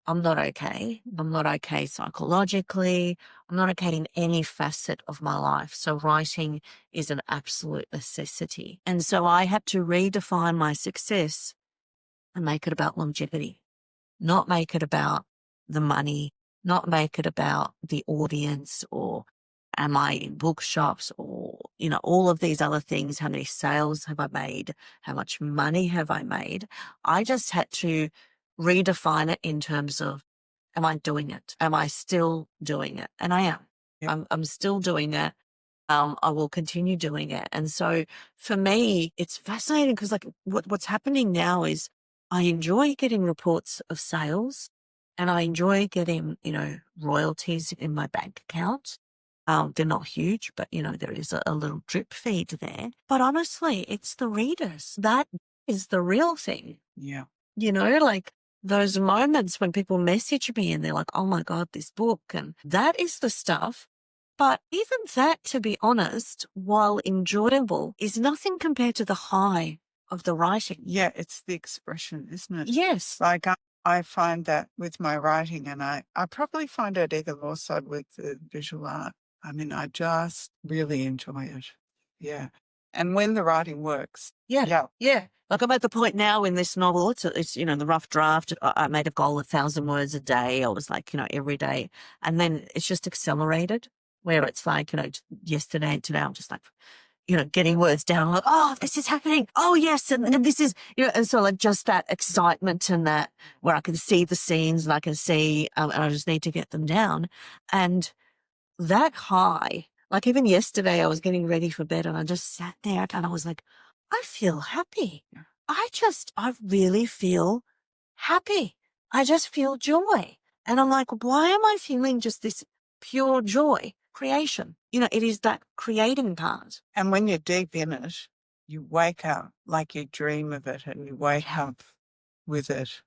I'm not okay. I'm not okay psychologically. I'm not okay in any facet of my life. So writing is an absolute necessity. And so I had to redefine my success and make it about longevity, not make it about the money, not make it about the audience or am I in bookshops or, all of these other things. How many sales have I made? How much money have I made? I just had to redefine it in terms of, am I doing it? Am I still doing it? And I am. Yeah. I'm still doing it. I will continue doing it. And so for me, it's fascinating because like what's happening now is I enjoy getting reports of sales and I enjoy getting, royalties in my bank account. They're not huge, but there is a little drip feed there. But honestly, it's the readers. That is the real thing. Yeah. Like those moments when people message me and they're like, oh my God, this book. And that is the stuff. But even that, to be honest, while enjoyable, is nothing compared to the high of the writing. Yeah, it's the expression, isn't it? Yes. Like I find that with my writing, and I probably find it even more so with the visual art. I mean, I just really enjoy it. Yeah. And when the writing works. Yeah. Like I'm at the point now in this novel, it's the rough draft. I made a goal 1,000 words a day. I was like, every day. And then it's just accelerated where it's like, yesterday and today I'm just like, getting words down, like, oh, this is happening. Oh, yes. And this is, and so like just that excitement and that where I can see the scenes and I can see, and I just need to get them down. And that high, like even yesterday, I was getting ready for bed and I just sat there and I was like, I feel happy. I really feel happy. I just feel joy. And I'm like, why am I feeling just this pure joy? Creation. It is that creating part. And when you're deep in it, you wake up like you dream of it and you wake up with it.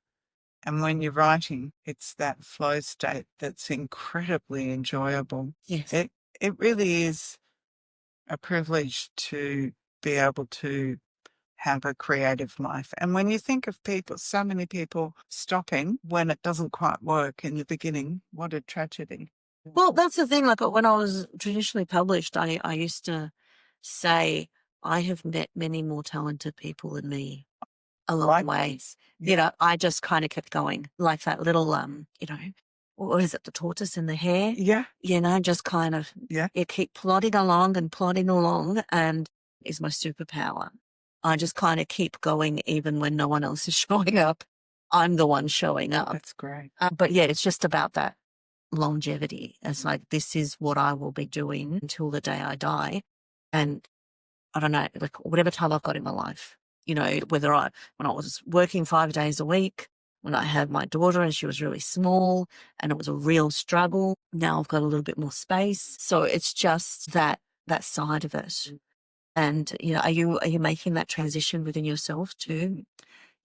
And when you're writing, it's that flow state that's incredibly enjoyable. Yes. It really is a privilege to be able to have a creative life. And when you think of people, so many people stopping when it doesn't quite work in the beginning, what a tragedy. Well, that's the thing. Like when I was traditionally published, I used to say, I have met many more talented people than me along the way. Yeah. I just kind of kept going like that little, what is it? The tortoise and the hare? Yeah. Just kind of, you keep plodding along and is my superpower. I just kind of keep going even when no one else is showing up. I'm the one showing up. That's great. But yeah, it's just about that longevity. It's like, this is what I will be doing until the day I die. And I don't know, like whatever time I've got in my life, when I was working 5 days a week, when I had my daughter and she was really small and it was a real struggle. Now I've got a little bit more space. So it's just that side of it. And, are you making that transition within yourself too?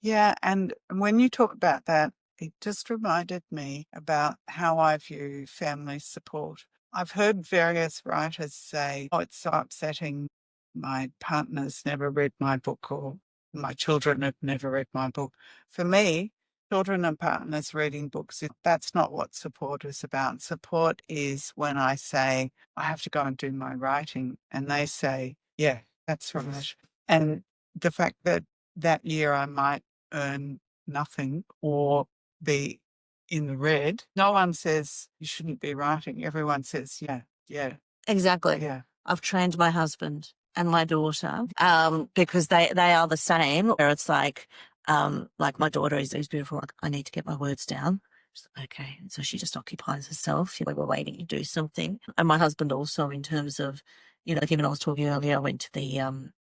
Yeah. And when you talk about that, it just reminded me about how I view family support. I've heard various writers say, oh, it's so upsetting. My partner's never read my book or my children have never read my book. For me, children and partners reading books, that's not what support is about. Support is when I say, I have to go and do my writing. And they say, yeah, that's right. And the fact that that year I might earn nothing or be in the red, no one says you shouldn't be writing. Everyone says, yeah. Exactly. Yeah. I've trained my husband and my daughter because they are the same, where it's like my daughter is beautiful. Like, I need to get my words down. She's like, okay. And so she just occupies herself. We were waiting to do something. And my husband also, in terms of, like even I was talking earlier, I went to the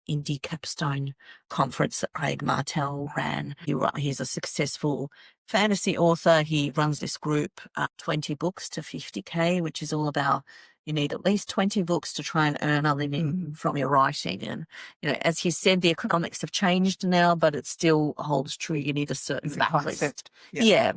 Indie Capstone conference that Craig Martell ran. He's a successful fantasy author. He runs this group, 20 books to 50K, which is all about, you need at least 20 books to try and earn a living from your writing. And, as he said, the economics have changed now, but it still holds true. You need a certain backlist. Yeah.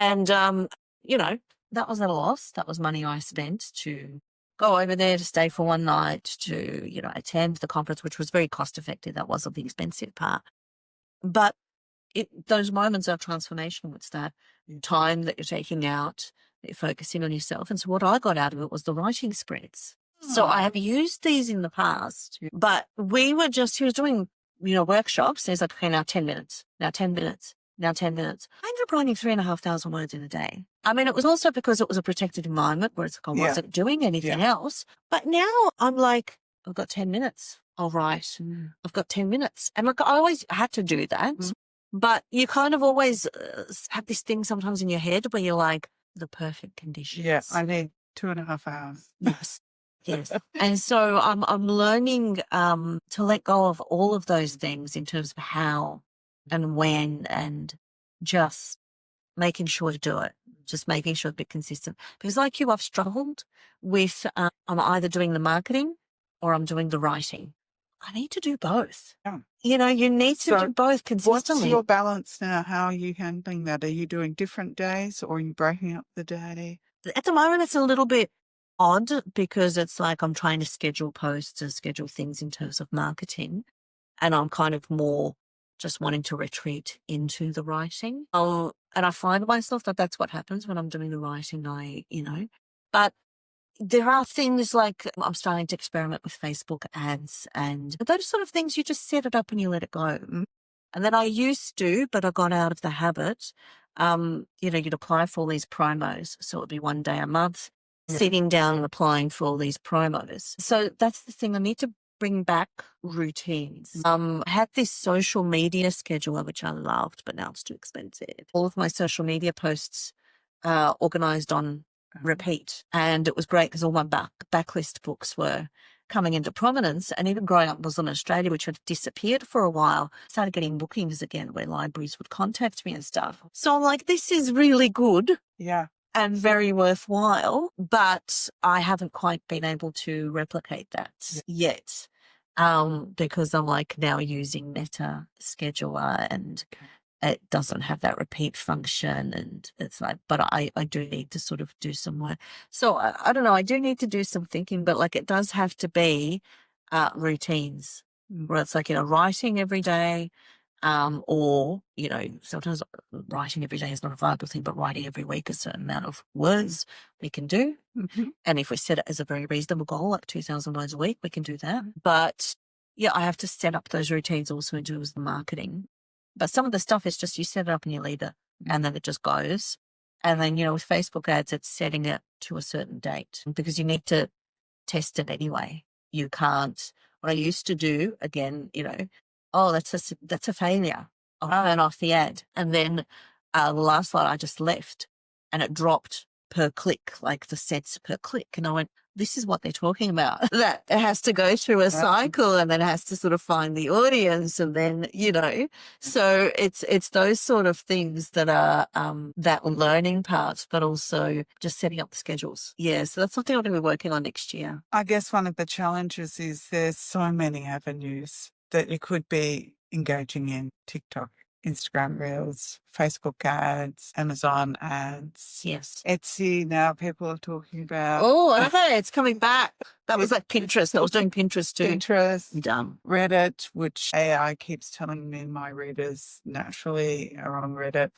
And, that was at a loss. That was money I spent to go over there, to stay for one night, to, attend the conference, which was very cost effective. That wasn't the expensive part. But those moments of transformation. It's that time that you're taking out, that you're focusing on yourself. And so what I got out of it was the writing sprints. So I have used these in the past, but he was doing, workshops. He's like, okay, now 10 minutes, now 10 minutes, now 10 minutes. I ended up writing 3,500 words in a day. I mean, it was also because it was a protected environment where it's like I wasn't doing anything else. But now I'm like, I've got 10 minutes. I'll write. I've got 10 minutes. And look, I always had to do that. But you kind of always have this thing sometimes in your head where you're like, the perfect conditions. Yeah, I need 2.5 hours. Yes. Yes. And so I'm learning to let go of all of those things in terms of how and when, and just making sure to do it, just making sure to be consistent. Because like you, I've struggled with I'm either doing the marketing or I'm doing the writing. I need to do both. Yeah. You need to do both consistently. What's your balance now? How are you handling that? Are you doing different days or are you breaking up the day? At the moment, it's a little bit odd because it's like I'm trying to schedule posts and schedule things in terms of marketing, and I'm kind of more just wanting to retreat into the writing. And I find myself that that's what happens when I'm doing the writing. But there are things like I'm starting to experiment with Facebook ads and those sort of things. You just set it up and you let it go. And then I used to, but I got out of the habit. You'd apply for all these promos. So it would be one day a month, sitting down and applying for all these promos. So that's the thing. I need to bring back routines. I had this social media scheduler, which I loved, but now it's too expensive. All of my social media posts organized on repeat. And it was great because all my backlist books were coming into prominence. And even growing up in Muslim Australia, which had disappeared for a while, started getting bookings again where libraries would contact me and stuff. So I'm like, this is really good. Yeah. And very worthwhile, but I haven't quite been able to replicate that yet. Because I'm like now using Meta Scheduler and it doesn't have that repeat function, and it's like, but I do need to sort of do some work. So I don't know, I do need to do some thinking, but like it does have to be routines where it's like, writing every day, or, sometimes writing every day is not a viable thing, but writing every week a certain amount of words we can do. And if we set it as a very reasonable goal, like 2,000 words a week, we can do that. But yeah, I have to set up those routines also in terms of the marketing. But some of the stuff is just you set it up and you leave it and then it just goes. And then, with Facebook ads, it's setting it to a certain date because you need to test it anyway. You can't, what I used to do again, that's a failure. I'll turn off the ad. And then the last one I just left and it dropped per click, like the cents per click. And I went, this is what they're talking about. That it has to go through a cycle and then it has to sort of find the audience and then, so it's those sort of things that are that learning part, but also just setting up the schedules. Yeah, so that's something I'm going to be working on next year. I guess one of the challenges is there's so many avenues that you could be engaging in: TikTok, Instagram Reels, Facebook ads, Amazon ads. Yes. Etsy now people are talking about. Oh, okay, it's coming back. That was like Pinterest. I was doing Pinterest too. Pinterest. Done. Reddit, which AI keeps telling me my readers naturally are on Reddit.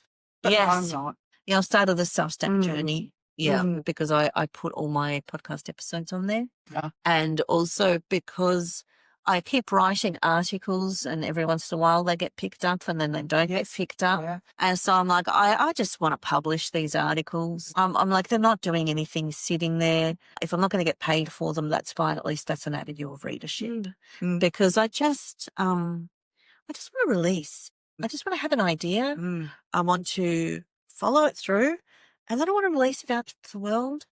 But yes. I'm not. Yeah, I started the Substack journey. Yeah, because I put all my podcast episodes on there. Yeah. And also because I keep writing articles and every once in a while they get picked up and then they don't get picked up. Yeah. And so I'm like, I just want to publish these articles. I'm like, they're not doing anything sitting there. If I'm not going to get paid for them, that's fine. At least that's an avenue of readership. Because I just want to release. I just want to have an idea. I want to follow it through and then I want to release it out to the world.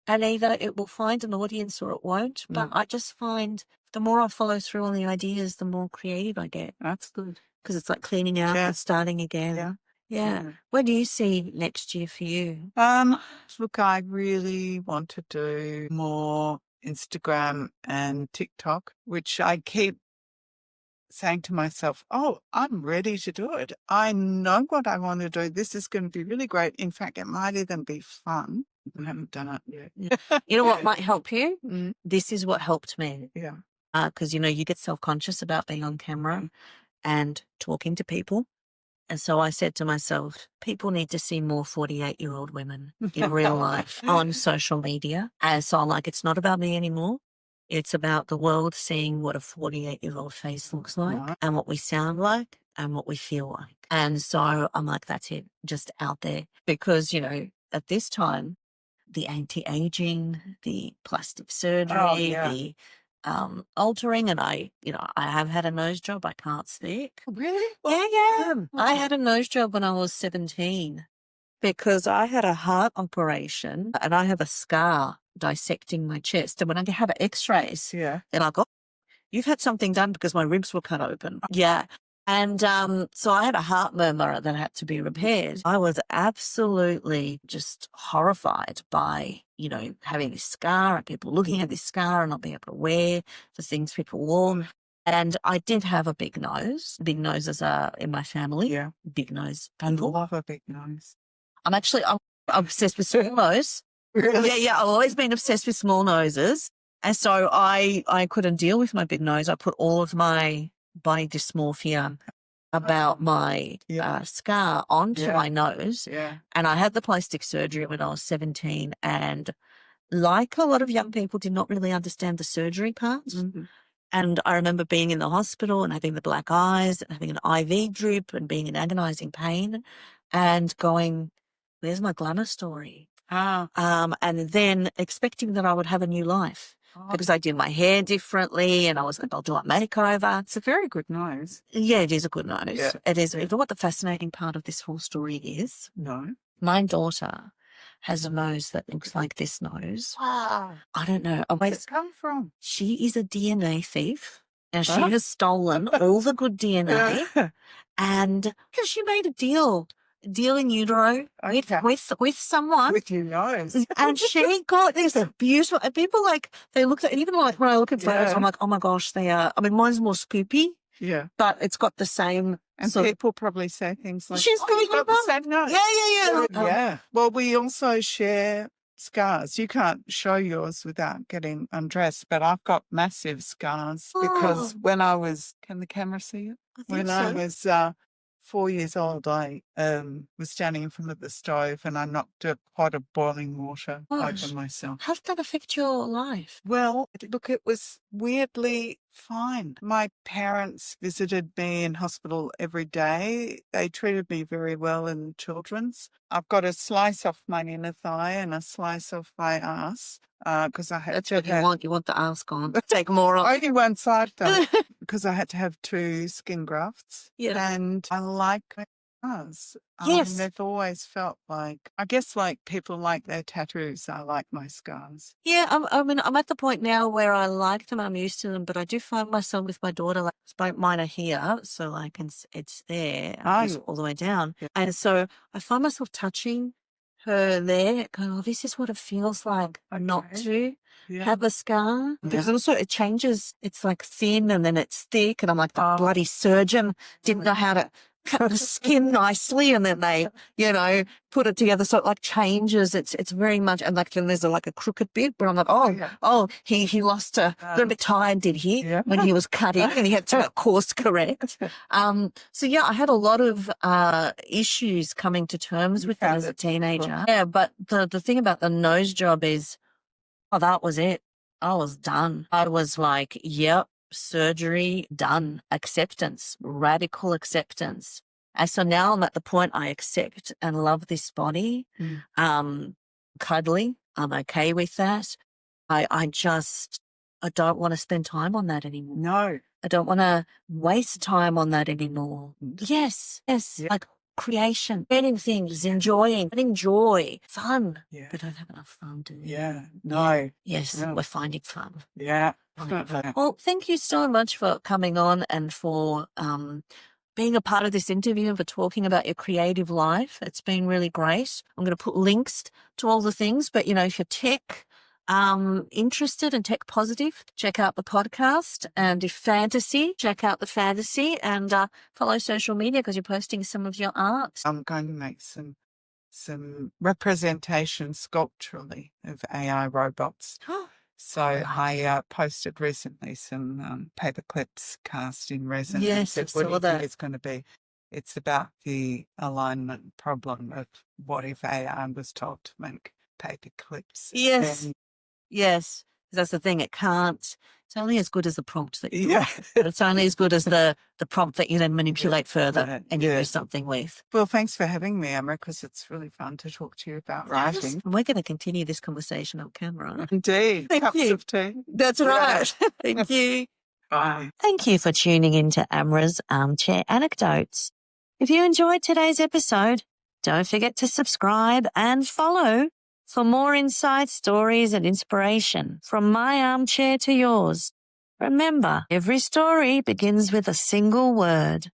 And either it will find an audience or it won't. But I just find the more I follow through on the ideas, the more creative I get. That's good. Because it's like cleaning out and starting again. Yeah. What do you see next year for you? Look, I really want to do more Instagram and TikTok, which I keep saying to myself, oh, I'm ready to do it. I know what I want to do. This is going to be really great. In fact, it might even be fun. I haven't done it yet. You know what might help you? This is what helped me. Yeah. Because, you get self-conscious about being on camera and talking to people. And so I said to myself, people need to see more 48-year-old women in real life on social media. And so I'm like, it's not about me anymore. It's about the world seeing what a 48-year-old face looks like and what we sound like and what we feel like. And so I'm like, that's it, just out there. Because, at this time, the anti-aging, the plastic surgery, the altering, and I have had a nose job. I can't speak. Really? Yeah. I had a nose job when I was 17 because I had a heart operation and I have a scar dissecting my chest. And when I have x-rays, they're like, oh, you've had something done because my ribs were cut open. Yeah. And so I had a heart murmur that had to be repaired. I was absolutely just horrified by, having this scar and people looking at this scar and not being able to wear the things people wore. And I did have a big nose. Big noses are in my family. Yeah. Big nose I people. love a big nose. I'm obsessed with small nose. Really? Yeah. I've always been obsessed with small noses. And so I couldn't deal with my big nose. I put all of my body dysmorphia about my scar onto my nose. Yeah. And I had the plastic surgery when I was 17. And like a lot of young people, did not really understand the surgery parts. Mm-hmm. And I remember being in the hospital and having the black eyes and having an IV drip and being in agonizing pain and going, where's my glamour story? And then expecting that I would have a new life. Because I did my hair differently and I was like, I'll do a makeover. It's a very good nose. Yeah, it is a good nose. Yeah. It is. You know what the fascinating part of this whole story is? No. My daughter has a nose that looks like this nose. Wow. I don't know. Where's it come from? She is a DNA thief and she has stolen all the good DNA and she made a deal in utero with someone. With your nose. And she got this beautiful, and people they looked at, even like when I look at photos, I'm like, oh my gosh, they are, mine's more scoopy. Yeah. But it's got the same. And people probably say things like, she's got the same nose. Yeah. Yeah. Well, we also share scars. You can't show yours without getting undressed, but I've got massive scars because when I was, can the camera see it? I was 4 years old, I was standing in front of the stove and I knocked a pot of boiling water over myself. How did that affect your life? Well, look, it was weirdly fine. My parents visited me in hospital every day. They treated me very well in children's. I've got a slice off my inner thigh and a slice off my ass because I had That's what you want. You want the ass gone. Take more off. Only one side though, because I had to have 2 skin grafts. Yeah. And I like my scars. Yes. They've always felt like, I guess like people like their tattoos, I like my scars. Yeah, I'm at the point now where I like them, I'm used to them, but I do find myself with my daughter, mine are here, so it's there, all the way down. Yeah. And so I find myself touching her there, going, oh, this is what it feels like not to have a scar. Because also it changes, it's like thin and then it's thick, and I'm like, the bloody surgeon didn't know how to cut the skin nicely, and then they, put it together so it changes. It's very much, and then there's a crooked bit, but I'm like, he lost got a bit tired, did he? Yeah. When he was cutting and he had to course correct. So yeah, I had a lot of issues coming to terms with that as a teenager. Yeah, but the thing about the nose job is, that was it. I was done. I was like, yep. Surgery done, acceptance, radical acceptance. And so now I'm at the point I accept and love this body. Cuddly, I'm okay with that. I don't want to spend time on that anymore. No. I don't want to waste time on that anymore. Yes. Yeah. Creation, getting things, getting joy, fun. Yeah. We don't have enough fun, do we? Yeah. No. Yes, we're finding fun. Yeah. Well, thank you so much for coming on and for being a part of this interview and for talking about your creative life. It's been really great. I'm going to put links to all the things, but if you're tech interested and tech positive, check out the podcast. And if fantasy, check out the fantasy and follow social media because you're posting some of your art. I'm going to make some representation sculpturally of AI robots. So I posted recently some paper clips cast in resin. Yes, I saw that. It's going to be It's about the alignment problem of what if AI was told to make paper clips. Yes. And Yes. That's the thing. It can't. It's only as good as the prompt that you yeah. but it's only as good as the prompt that you then manipulate further and you Yeah. do something with. Well, thanks for having me, Amra, because it's really fun to talk to you about writing. And we're going to continue this conversation on camera. Indeed. Thank Cups you. of tea. That's right. Thank you. Bye. Thank you for tuning in to Amra's Armchair Anecdotes. If you enjoyed today's episode, don't forget to subscribe and follow for more insights, stories, and inspiration from my armchair to yours. Remember, every story begins with a single word.